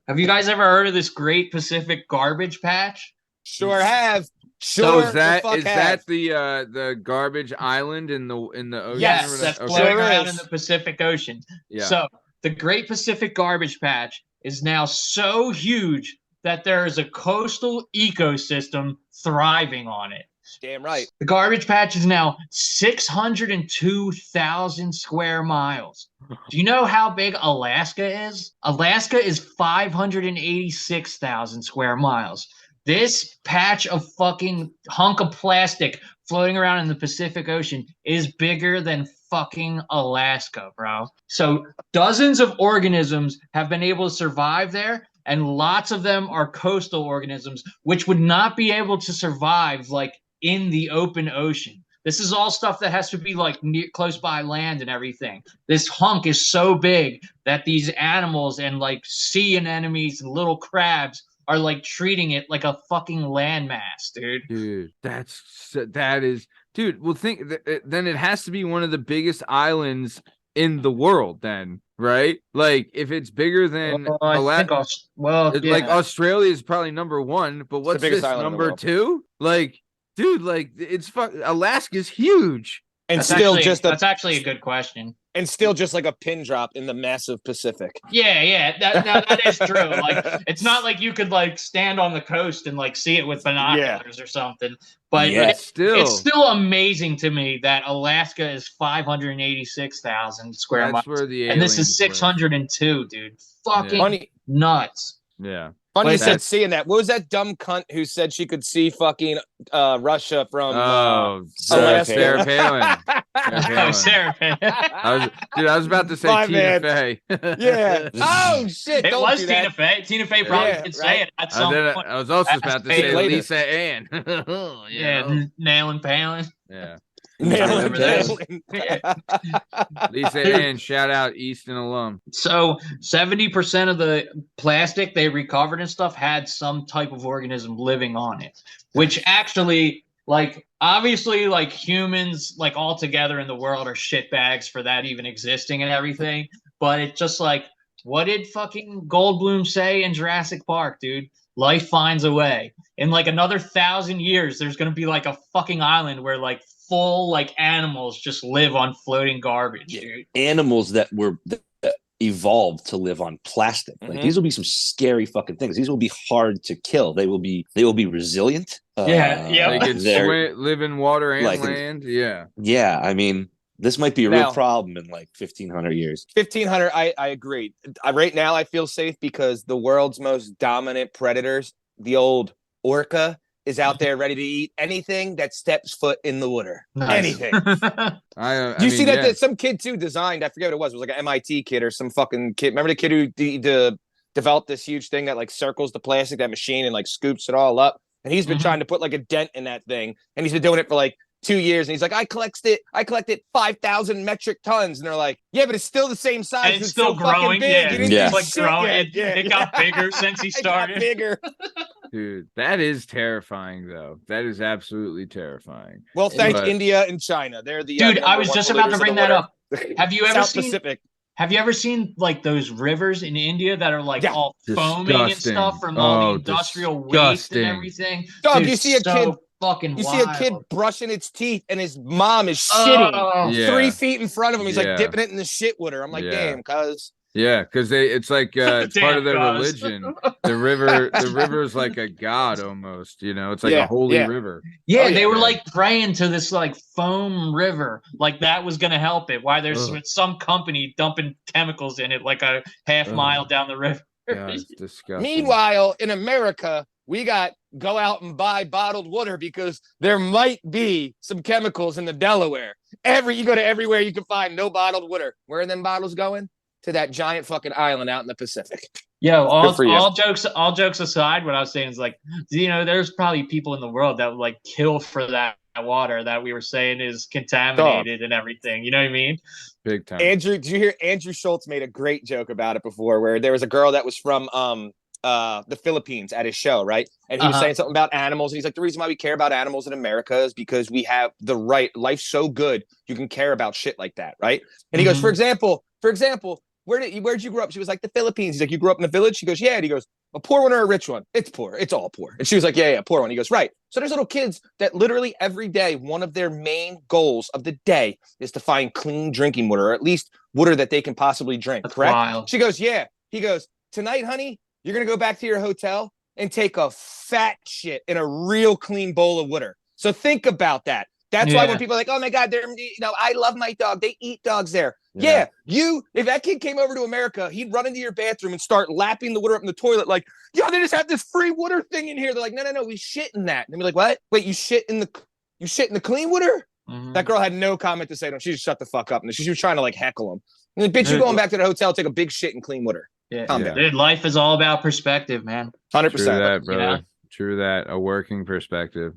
Have you guys ever heard of this Great Pacific Garbage Patch? Sure have. So Sure is that the fuck is have. that the garbage island in the ocean? Yes, or that's whatever? floating Sure around is. in the Pacific Ocean. Yeah. So the Great Pacific Garbage Patch is now so huge that there is a coastal ecosystem thriving on it. Damn right. The garbage patch is now 602,000 square miles. Do you know how big Alaska is? Alaska is 586,000 square miles. This patch of fucking hunk of plastic floating around in the Pacific Ocean is bigger than fucking Alaska, bro. So dozens of organisms have been able to survive there, and lots of them are coastal organisms, which would not be able to survive like in the open ocean. This is all stuff that has to be like close by land and everything. This hunk is so big that these animals and like sea anemones and little crabs are like treating it like a fucking landmass, dude. Dude, that is, dude. Well, then it has to be one of the biggest islands in the world, then, right? Like, if it's bigger than Alaska, like Australia is probably number one, but what's biggest this, island in the number world. two? Like, dude, like Alaska's huge. And that's that's actually a good question. And still just like a pin drop in the massive Pacific. Yeah, that is true. Like, it's not like you could like stand on the coast and like see it with binoculars or something. But it's still amazing to me that Alaska is 586,000 square miles, where the and this is aliens 602, dude. Fucking nuts. Yeah. Funny you said seeing that. What was that dumb cunt who said she could see fucking Russia from Sarah Palin. Sarah Palin. I was about to say Tina Fey. Yeah. Oh shit! It was Tina Fey. Tina Fey probably could say it at some point. I was also about to say Lisa Ann. Nailing Palin. Yeah. Lisa Ann, shout out Easton alum. So 70% of the plastic they recovered and stuff had some type of organism living on it, which actually, like, obviously, like, humans, like, all together in the world are shitbags for that even existing and everything. But it's just like, what did fucking Goldblum say in Jurassic Park, dude? Life finds a way. In like another 1,000 years, there's going to be like a fucking island where like full like animals just live on floating garbage, dude. Animals that evolved to live on plastic. Like, these will be some scary fucking things. These will be hard to kill. They will be resilient. They can live in water and land. Yeah. I mean, this might be a real problem in like 1,500 years. 1,500, I agree. Right now, I feel safe because the world's most dominant predators, the old orca, is out there ready to eat anything that steps foot in the water. Nice. Anything. You see that some kid too designed, I forget what it was like an MIT kid or some fucking kid. Remember the kid who developed this huge thing that like circles the plastic, that machine, and like scoops it all up? And he's been trying to put like a dent in that thing. And he's been doing it for like 2 years, and he's like, I collected 5,000 metric tons, and they're like, yeah, but it's still the same size. And it's still growing. Big. It's like growing. It got bigger since he started. Bigger. Dude, that is terrifying, though. That is absolutely terrifying. Well, thank India and China. They're the dude. I was just about to bring that up. Have you ever seen Pacific? Have you ever seen like those rivers in India that are like all foaming and stuff from all the industrial waste and everything? Dog, you see a kid. Fucking you wild. See a kid brushing its teeth and his mom is shitting 3 feet in front of him. He's like dipping it in the shit with her. I'm like, damn, cuz. Yeah, because it's like it's part of their religion. The river is like a god almost, you know. It's like a holy river. Yeah, they were like praying to this like foam river, like that was gonna help it. Why there's some company dumping chemicals in it like a half mile down the river. Yeah, it's disgusting. Meanwhile, in America, we got go out and buy bottled water because there might be some chemicals in the Delaware. You go to everywhere you can find no bottled water. Where are them bottles going? To that giant fucking island out in the Pacific. Yo, all jokes aside, what I was saying is like, you know, there's probably people in the world that would like kill for that water that we were saying is contaminated and everything. You know what I mean? Big time. Andrew, did you hear Andrew Schultz made a great joke about it before, where there was a girl that was from the Philippines at his show, right? And he was saying something about animals, and he's like, the reason why we care about animals in America is because we have the right, life's so good you can care about shit like that, right? And he goes, for example, where'd you grow up? She was like, the Philippines. He's like, you grew up in a village? She goes, yeah. And he goes, a poor one or a rich one? It's poor. It's all poor. And she was like, yeah, poor one. He goes, right. So there's little kids that literally every day, one of their main goals of the day is to find clean drinking water, or at least water that they can possibly drink. That's correct? wild. She goes, yeah. He goes, tonight, honey, you're going to go back to your hotel and take a fat shit in a real clean bowl of water. So think about that. That's why when people are like, oh my God, I love my dog. They eat dogs there. Yeah. If that kid came over to America, he'd run into your bathroom and start lapping the water up in the toilet. Like, they just have this free water thing in here. They're like, no, we shit in that. And they'd be like, what? Wait, you shit in the clean water? Mm-hmm. That girl had no comment to say to him. She just shut the fuck up. And she was trying to like heckle him. And like, bitch, you going back to the hotel, take a big shit in clean water. Yeah. Dude, life is all about perspective, man. 100%. True that, brother. True that. A working perspective.